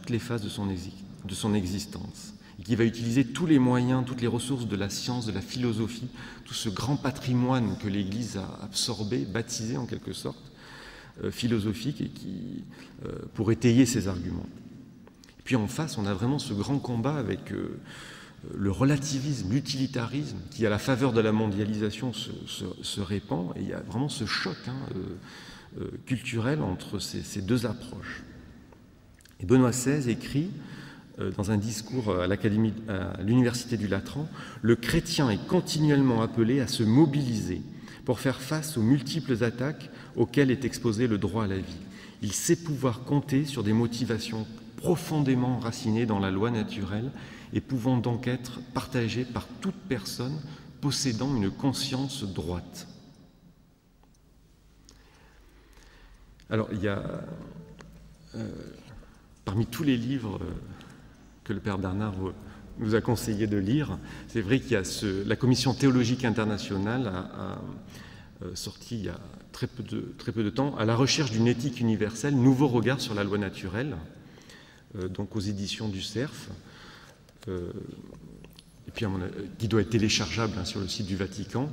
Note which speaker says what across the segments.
Speaker 1: toutes les phases de son existence, et qui va utiliser tous les moyens, toutes les ressources de la science, de la philosophie, tout ce grand patrimoine que l'Église a absorbé, baptisé en quelque sorte, philosophique, et pour étayer ses arguments. Et puis en face, on a vraiment ce grand combat avec le relativisme, l'utilitarisme, qui à la faveur de la mondialisation se répand, et il y a vraiment ce choc culturel entre ces deux approches. Et Benoît XVI écrit dans un discours à l'Université du Latran, « Le chrétien est continuellement appelé à se mobiliser pour faire face aux multiples attaques auxquelles est exposé le droit à la vie. Il sait pouvoir compter sur des motivations profondément enracinées dans la loi naturelle et pouvant donc être partagées par toute personne possédant une conscience droite. » Alors, il y a, parmi tous les livres que le Père Bernard nous a conseillé de lire, c'est vrai qu'il y a la Commission théologique internationale a sorti il y a très peu de temps, « À la recherche d'une éthique universelle, nouveau regard sur la loi naturelle », donc aux éditions du Cerf, et puis qui doit être téléchargeable sur le site du Vatican.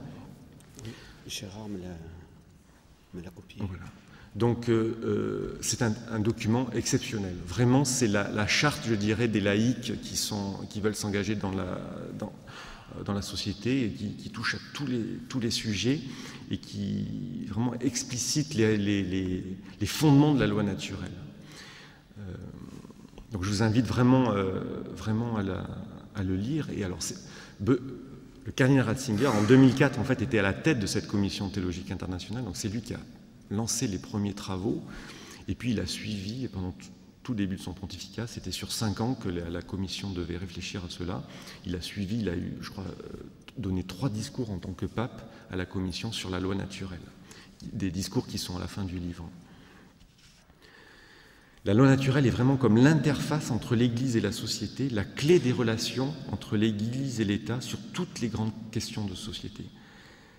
Speaker 2: Oui, Gérard me l'a copié.
Speaker 1: Voilà. Donc c'est un document exceptionnel. Vraiment, c'est la charte, je dirais, des laïcs qui veulent s'engager dans la société et qui touche à tous les sujets et qui vraiment explicite les fondements de la loi naturelle. Donc je vous invite vraiment à le lire. Et alors, le cardinal Ratzinger, en 2004, en fait, était à la tête de cette commission théologique internationale. Donc c'est lui qui a lancé les premiers travaux, et puis il a suivi, et pendant tout début de son pontificat, c'était sur 5 ans que la commission devait réfléchir à cela. Il a suivi, il a eu, je crois, donné 3 discours en tant que pape à la commission sur la loi naturelle, des discours qui sont à la fin du livre. La loi naturelle est vraiment comme l'interface entre l'Église et la société, la clé des relations entre l'Église et l'État sur toutes les grandes questions de société.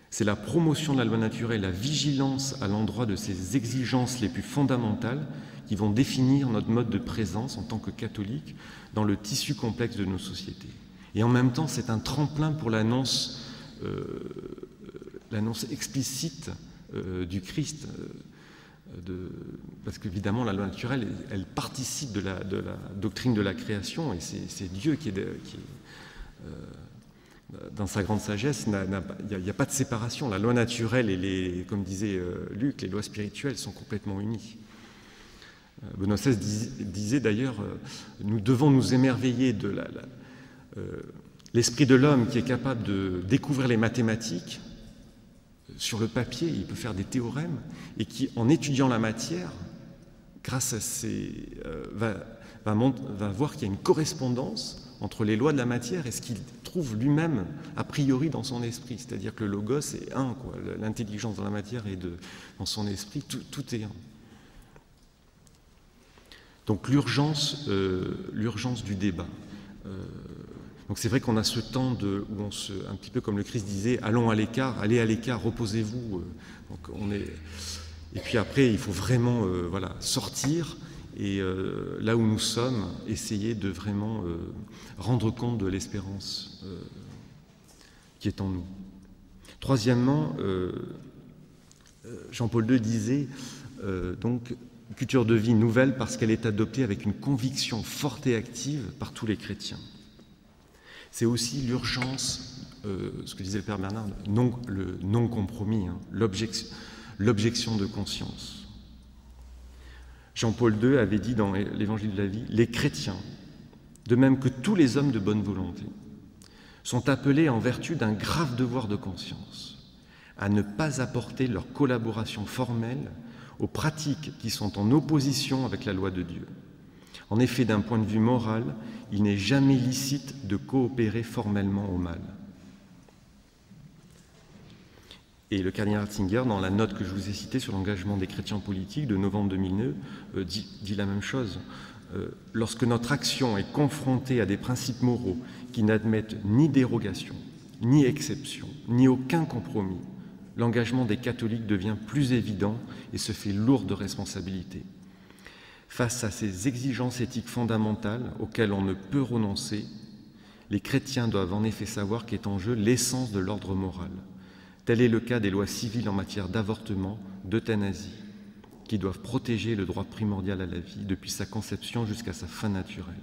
Speaker 1: C'est la promotion de la loi naturelle, la vigilance à l'endroit de ses exigences les plus fondamentales qui vont définir notre mode de présence en tant que catholiques dans le tissu complexe de nos sociétés. Et en même temps, c'est un tremplin pour l'annonce explicite du Christ, parce qu'évidemment, la loi naturelle, elle participe de la doctrine de la création, et c'est Dieu qui est dans sa grande sagesse, il n'y a pas de séparation. La loi naturelle et comme disait Luc, les lois spirituelles sont complètement unies. Benoît XVI disait d'ailleurs, nous devons nous émerveiller de l'esprit de l'homme qui est capable de découvrir les mathématiques. Sur le papier, il peut faire des théorèmes, et qui, en étudiant la matière, grâce à va voir qu'il y a une correspondance entre les lois de la matière et ce qu'il trouve lui-même a priori dans son esprit. C'est-à-dire que le logos est un, quoi. L'intelligence dans la matière et dans son esprit, tout est un. Donc l'urgence du débat. Donc c'est vrai qu'on a ce temps où un petit peu comme le Christ disait, allons à l'écart, allez à l'écart, reposez-vous. Et puis après, il faut vraiment sortir. Et là où nous sommes, essayer de vraiment rendre compte de l'espérance qui est en nous. Troisièmement, Jean-Paul II disait donc culture de vie nouvelle parce qu'elle est adoptée avec une conviction forte et active par tous les chrétiens. C'est aussi l'urgence, ce que disait le Père Bernard, le non-compromis, l'objection de conscience. Jean-Paul II avait dit dans l'Évangile de la vie, « Les chrétiens, de même que tous les hommes de bonne volonté, sont appelés en vertu d'un grave devoir de conscience à ne pas apporter leur collaboration formelle aux pratiques qui sont en opposition avec la loi de Dieu. En effet, d'un point de vue moral, il n'est jamais licite de coopérer formellement au mal. » Et le cardinal Ratzinger, dans la note que je vous ai citée sur l'engagement des chrétiens politiques de novembre 2009, dit la même chose. Lorsque notre action est confrontée à des principes moraux qui n'admettent ni dérogation, ni exception, ni aucun compromis, l'engagement des catholiques devient plus évident et se fait lourd de responsabilité. Face à ces exigences éthiques fondamentales auxquelles on ne peut renoncer, les chrétiens doivent en effet savoir qu'est en jeu l'essence de l'ordre moral. Tel est le cas des lois civiles en matière d'avortement, d'euthanasie, qui doivent protéger le droit primordial à la vie depuis sa conception jusqu'à sa fin naturelle.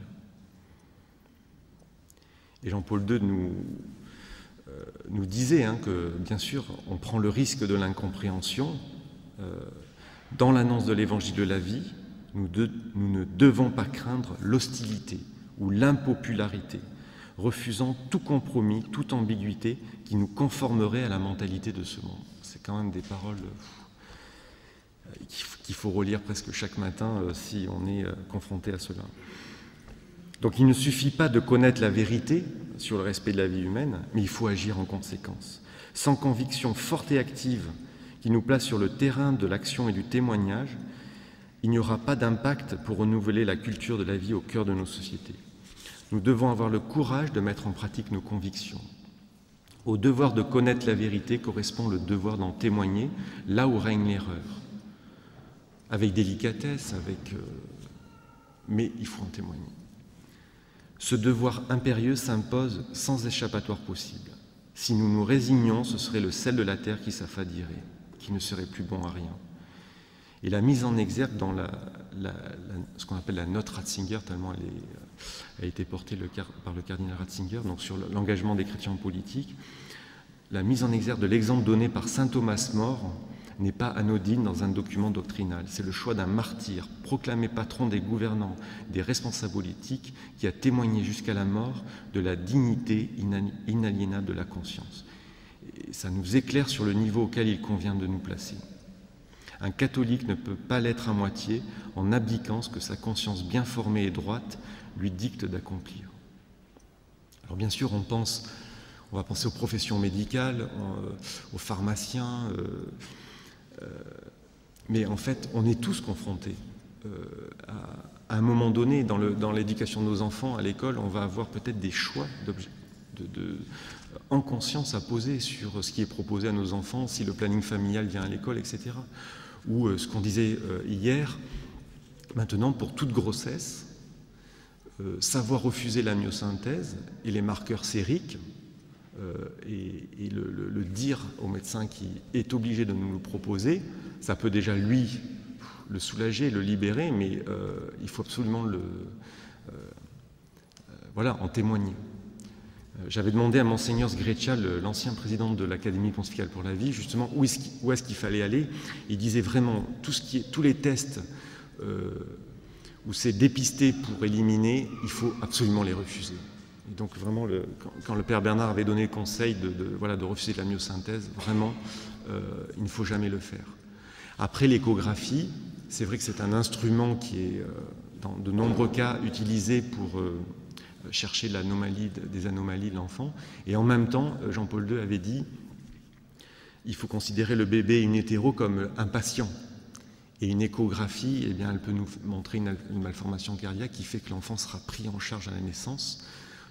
Speaker 1: Et Jean-Paul II nous disait que, bien sûr, on prend le risque de l'incompréhension. Dans l'annonce de l'évangile de la vie, nous ne devons pas craindre l'hostilité ou l'impopularité, refusant tout compromis, toute ambiguïté qui nous conformerait à la mentalité de ce monde. C'est quand même des paroles qu'il faut relire presque chaque matin si on est confronté à cela. Donc il ne suffit pas de connaître la vérité sur le respect de la vie humaine, mais il faut agir en conséquence. Sans conviction forte et active qui nous place sur le terrain de l'action et du témoignage, il n'y aura pas d'impact pour renouveler la culture de la vie au cœur de nos sociétés. Nous devons avoir le courage de mettre en pratique nos convictions. Au devoir de connaître la vérité correspond le devoir d'en témoigner là où règne l'erreur. Avec délicatesse, mais il faut en témoigner. Ce devoir impérieux s'impose sans échappatoire possible. Si nous nous résignons, ce serait le sel de la terre qui s'affadirait, qui ne serait plus bon à rien. Et la mise en exergue dans ce qu'on appelle la note Ratzinger, tellement elle a été portée par le cardinal Ratzinger, donc sur l'engagement des chrétiens politiques, la mise en exergue de l'exemple donné par saint Thomas More n'est pas anodine dans un document doctrinal. C'est le choix d'un martyr, proclamé patron des gouvernants, des responsables politiques, qui a témoigné jusqu'à la mort de la dignité inaliénable de la conscience. Et ça nous éclaire sur le niveau auquel il convient de nous placer. Un catholique ne peut pas l'être à moitié en abdiquant ce que sa conscience bien formée et droite lui dicte d'accomplir. Alors bien sûr, on va penser aux professions médicales, aux pharmaciens, mais en fait, on est tous confrontés. À un moment donné, dans l'éducation de nos enfants, à l'école, on va avoir peut-être des choix en conscience à poser sur ce qui est proposé à nos enfants, si le planning familial vient à l'école, etc. Ou ce qu'on disait hier, maintenant, pour toute grossesse, savoir refuser la myosynthèse et les marqueurs sériques, et le dire au médecin qui est obligé de nous le proposer, ça peut déjà lui le soulager, le libérer, mais il faut absolument en témoigner. J'avais demandé à Monseigneur Sgreccia, l'ancien président de l'Académie pontificale pour la vie, justement où est-ce qu'il fallait aller. Il disait vraiment tous les tests où c'est dépisté pour éliminer, il faut absolument les refuser. Et donc vraiment, quand le Père Bernard avait donné le conseil de refuser de la myosynthèse, vraiment, il ne faut jamais le faire. Après l'échographie, c'est vrai que c'est un instrument qui est, dans de nombreux cas, utilisé pour chercher des anomalies de l'enfant. Et en même temps, Jean-Paul II avait dit il faut considérer le bébé in utero comme un patient. Et une échographie, eh bien, elle peut nous montrer une malformation cardiaque qui fait que l'enfant sera pris en charge à la naissance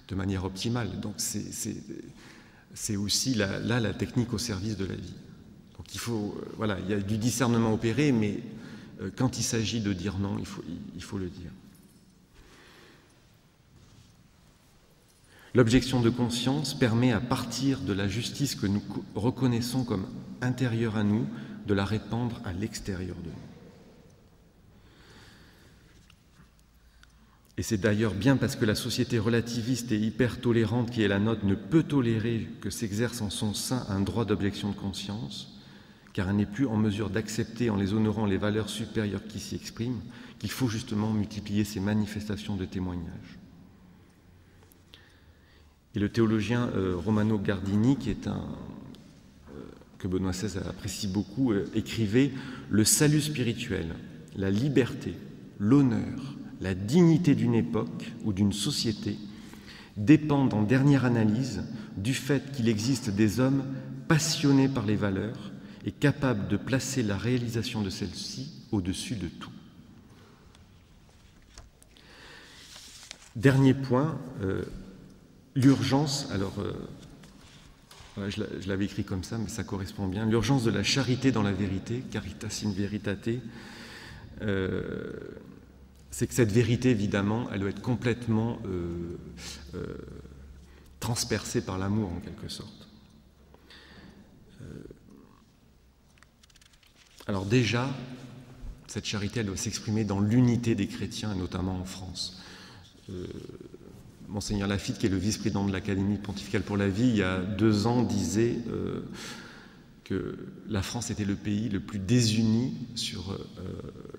Speaker 1: de manière optimale. Donc c'est aussi la technique au service de la vie. Donc il y a du discernement opéré, mais quand il s'agit de dire non, il faut le dire. L'objection de conscience permet, à partir de la justice que nous reconnaissons comme intérieure à nous, de la répandre à l'extérieur de nous. Et c'est d'ailleurs bien parce que la société relativiste et hyper tolérante qui est la nôtre ne peut tolérer que s'exerce en son sein un droit d'objection de conscience, car elle n'est plus en mesure d'accepter en les honorant les valeurs supérieures qui s'y expriment, qu'il faut justement multiplier ces manifestations de témoignage. Et le théologien Romano Guardini, que Benoît XVI apprécie beaucoup, écrivait « Le salut spirituel, la liberté, l'honneur, la dignité d'une époque ou d'une société dépendent en dernière analyse du fait qu'il existe des hommes passionnés par les valeurs et capables de placer la réalisation de celles-ci au-dessus de tout. » Dernier point, l'urgence, alors je l'avais écrit comme ça, mais ça correspond bien, l'urgence de la charité dans la vérité, caritas in veritate, c'est que cette vérité, évidemment, elle doit être complètement transpercée par l'amour, en quelque sorte. Alors déjà, cette charité, elle doit s'exprimer dans l'unité des chrétiens, et notamment en France. Monseigneur Laffitte, qui est le vice-président de l'Académie pontificale pour la vie, il y a 2 ans, disait que la France était le pays le plus désuni sur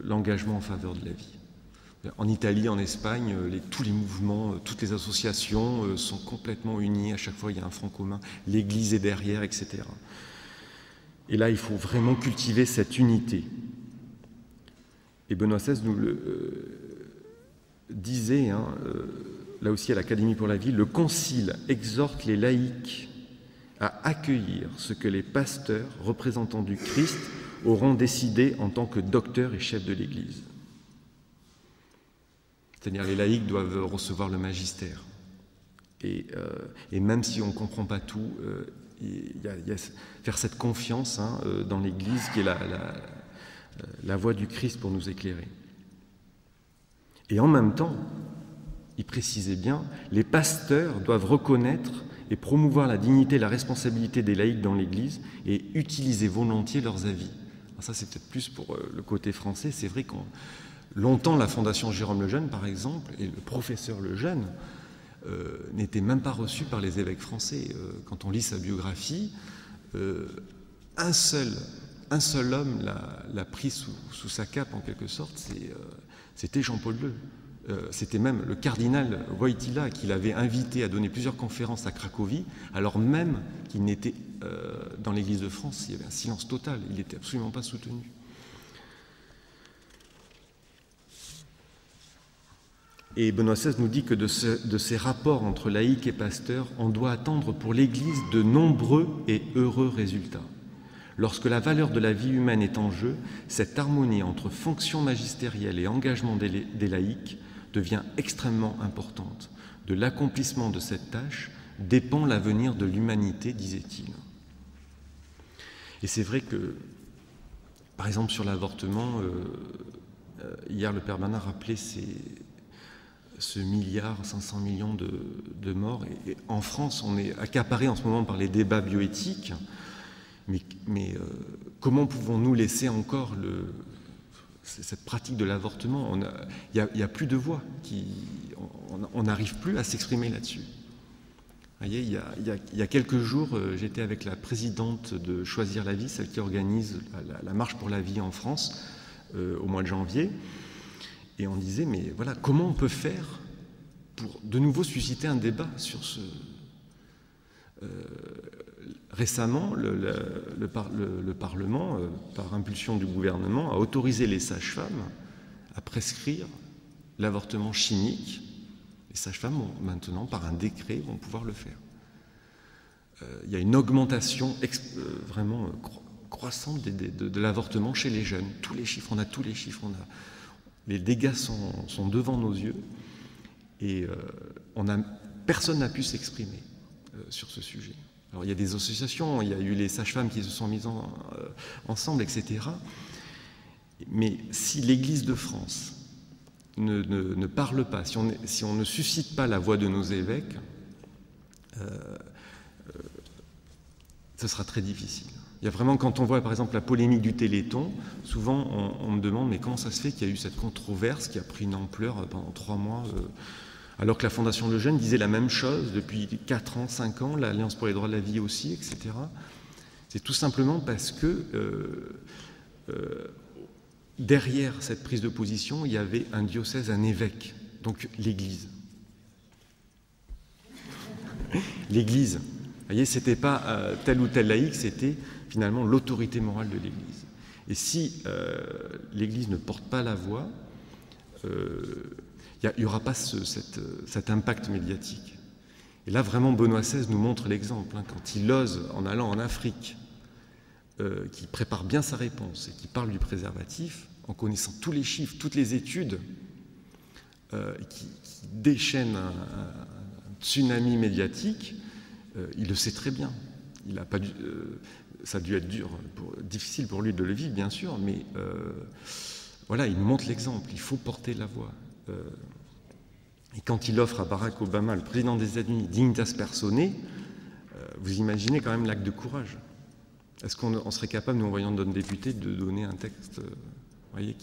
Speaker 1: l'engagement en faveur de la vie. En Italie, en Espagne, tous les mouvements, toutes les associations sont complètement unis. À chaque fois, il y a un front commun. L'Église est derrière, etc. Et là, il faut vraiment cultiver cette unité. Et Benoît XVI nous le disait, là aussi à l'Académie pour la vie, le Concile exhorte les laïcs à accueillir ce que les pasteurs, représentants du Christ, auront décidé en tant que docteurs et chefs de l'Église. C'est-à-dire les laïcs doivent recevoir le magistère. Et même si on ne comprend pas tout, il y a faire cette confiance dans l'Église qui est la voix du Christ pour nous éclairer. Et en même temps, il précisait bien, les pasteurs doivent reconnaître et promouvoir la dignité et la responsabilité des laïcs dans l'Église et utiliser volontiers leurs avis. Alors ça, c'est peut-être plus pour le côté français. C'est vrai qu'on longtemps, la Fondation Jérôme Lejeune, par exemple, et le professeur Lejeune n'était même pas reçu par les évêques français. Quand on lit sa biographie, un seul homme l'a pris sous sa cape, en quelque sorte, c'était Jean-Paul II. C'était même le cardinal Wojtyła qui l'avait invité à donner plusieurs conférences à Cracovie, alors même qu'il n'était dans l'Église de France, il y avait un silence total, il n'était absolument pas soutenu. Et Benoît XVI nous dit que de ces rapports entre laïcs et pasteurs, on doit attendre pour l'Église de nombreux et heureux résultats. Lorsque la valeur de la vie humaine est en jeu, cette harmonie entre fonction magistérielle et engagement des laïcs devient extrêmement importante. De l'accomplissement de cette tâche dépend l'avenir de l'humanité, disait-il. Et c'est vrai que, par exemple, sur l'avortement, hier le Père Bernard rappelait ce 1,5 milliard de morts. Et en France, on est accaparé en ce moment par les débats bioéthiques. Mais comment pouvons-nous laisser encore cette pratique de l'avortement? Il n'y a plus de voix. On n'arrive plus à s'exprimer là-dessus. Vous voyez, il y a quelques jours, j'étais avec la présidente de Choisir la vie, celle qui organise la marche pour la vie en France, au mois de janvier. Et on disait, mais voilà, comment on peut faire pour de nouveau susciter un débat sur ce... Récemment, le Parlement, par impulsion du gouvernement, a autorisé les sages-femmes à prescrire l'avortement chimique. Les sages-femmes, maintenant, par un décret, vont pouvoir le faire. Il y a une augmentation vraiment croissante de l'avortement chez les jeunes. Tous les chiffres, on a tous les chiffres. Les dégâts sont devant nos yeux et personne n'a pu s'exprimer sur ce sujet. Alors il y a des associations, il y a eu les sages-femmes qui se sont mises ensemble, etc. Mais si l'Église de France ne parle pas, si on ne suscite pas la voix de nos évêques, ce sera très difficile. Il y a vraiment, quand on voit par exemple la polémique du Téléthon, souvent on me demande mais comment ça se fait qu'il y a eu cette controverse qui a pris une ampleur pendant 3 mois alors que la Fondation Lejeune disait la même chose depuis 4 ans, 5 ans, l'Alliance pour les droits de la vie aussi, etc. C'est tout simplement parce que derrière cette prise de position, il y avait un diocèse, un évêque, donc l'Église. L'Église, vous voyez, c'était pas tel ou tel laïc, c'était finalement l'autorité morale de l'Église. Et si l'Église ne porte pas la voix, il n'y aura pas cet impact médiatique. Et là, vraiment, Benoît XVI nous montre l'exemple. Quand il ose, en allant en Afrique, qui prépare bien sa réponse et qui parle du préservatif, en connaissant tous les chiffres, toutes les études, qui déchaînent un tsunami médiatique, il le sait très bien. Ça a dû être difficile pour lui de le vivre, bien sûr, mais voilà, il nous montre l'exemple, il faut porter la voix. Et quand il offre à Barack Obama, le président des États-Unis, dignitas personae, vous imaginez quand même l'acte de courage. Est-ce qu'on serait capable, nous, en voyant notre député, de donner un texte voyez,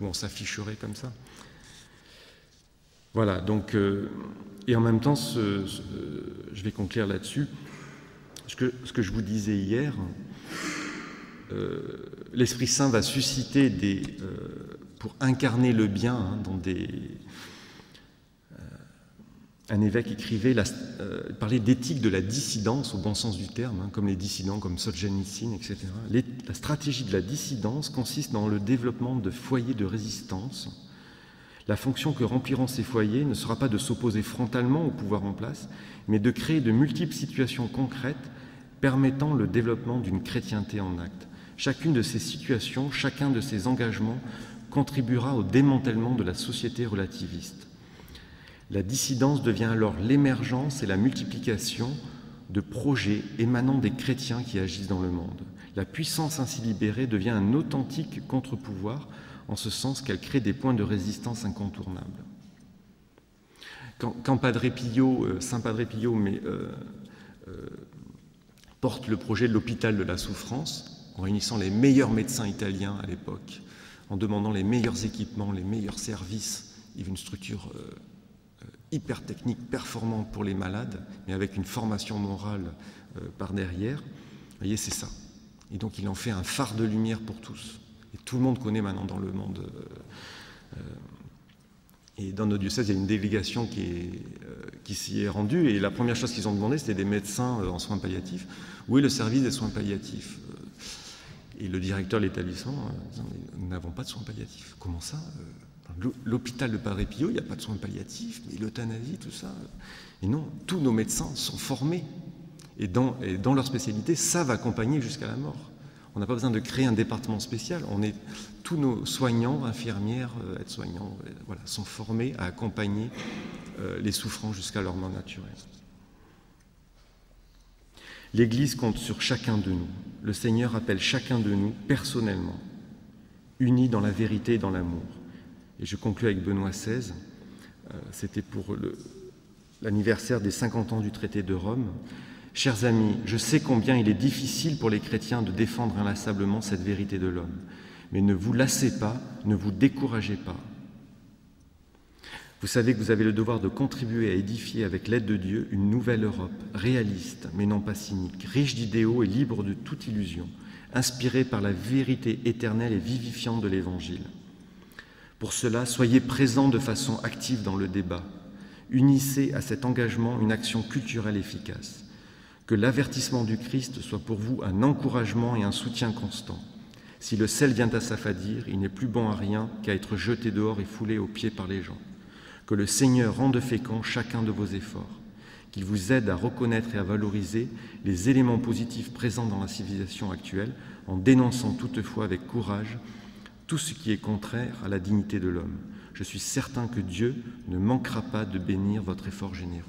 Speaker 1: où on s'afficherait comme ça? Voilà, donc, et en même temps, je vais conclure là-dessus. Ce que je vous disais hier, l'Esprit Saint va susciter pour incarner le bien, dans un évêque écrivait, parlait d'éthique de la dissidence au bon sens du terme, comme les dissidents comme Solzhenitsyn, etc. La stratégie de la dissidence consiste dans le développement de foyers de résistance. La fonction que rempliront ces foyers ne sera pas de s'opposer frontalement au pouvoir en place, mais de créer de multiples situations concrètes permettant le développement d'une chrétienté en acte. Chacune de ces situations, chacun de ces engagements contribuera au démantèlement de la société relativiste. La dissidence devient alors l'émergence et la multiplication de projets émanant des chrétiens qui agissent dans le monde. La puissance ainsi libérée devient un authentique contre-pouvoir, en ce sens qu'elle crée des points de résistance incontournables. Quand Padre Pio, Saint Padre Pio porte le projet de l'hôpital de la souffrance, en réunissant les meilleurs médecins italiens à l'époque, en demandant les meilleurs équipements, les meilleurs services, il y avait une structure hyper technique, performante pour les malades, mais avec une formation morale par derrière. Vous voyez, c'est ça. Et donc il en fait un phare de lumière pour tous. Et tout le monde connaît maintenant dans le monde. Et dans notre diocèse, il y a une délégation qui s'y est rendue, et la première chose qu'ils ont demandé, c'était des médecins en soins palliatifs. Où est le service des soins palliatifs? Et le directeur de l'établissement disant, nous n'avons pas de soins palliatifs. Comment ça? L'hôpital de Padre Pio, il n'y a pas de soins palliatifs, mais l'euthanasie, tout ça. Et non, tous nos médecins sont formés. Et dans leur spécialité, savent accompagner jusqu'à la mort. On n'a pas besoin de créer un département spécial. Tous nos soignants, infirmières, aides-soignants, voilà, sont formés à accompagner les souffrants jusqu'à leur mort naturelle. L'Église compte sur chacun de nous. Le Seigneur appelle chacun de nous personnellement, unis dans la vérité et dans l'amour. Et je conclus avec Benoît XVI, c'était pour l'anniversaire des 50 ans du traité de Rome. Chers amis, je sais combien il est difficile pour les chrétiens de défendre inlassablement cette vérité de l'homme. Mais ne vous lassez pas, ne vous découragez pas. Vous savez que vous avez le devoir de contribuer à édifier avec l'aide de Dieu une nouvelle Europe, réaliste mais non pas cynique, riche d'idéaux et libre de toute illusion, inspirée par la vérité éternelle et vivifiante de l'Évangile. Pour cela, soyez présents de façon active dans le débat. Unissez à cet engagement une action culturelle efficace. Que l'avertissement du Christ soit pour vous un encouragement et un soutien constant. Si le sel vient à s'affadir, il n'est plus bon à rien qu'à être jeté dehors et foulé aux pieds par les gens. Que le Seigneur rende fécond chacun de vos efforts. Qu'il vous aide à reconnaître et à valoriser les éléments positifs présents dans la civilisation actuelle, en dénonçant toutefois avec courage tout ce qui est contraire à la dignité de l'homme. Je suis certain que Dieu ne manquera pas de bénir votre effort généreux.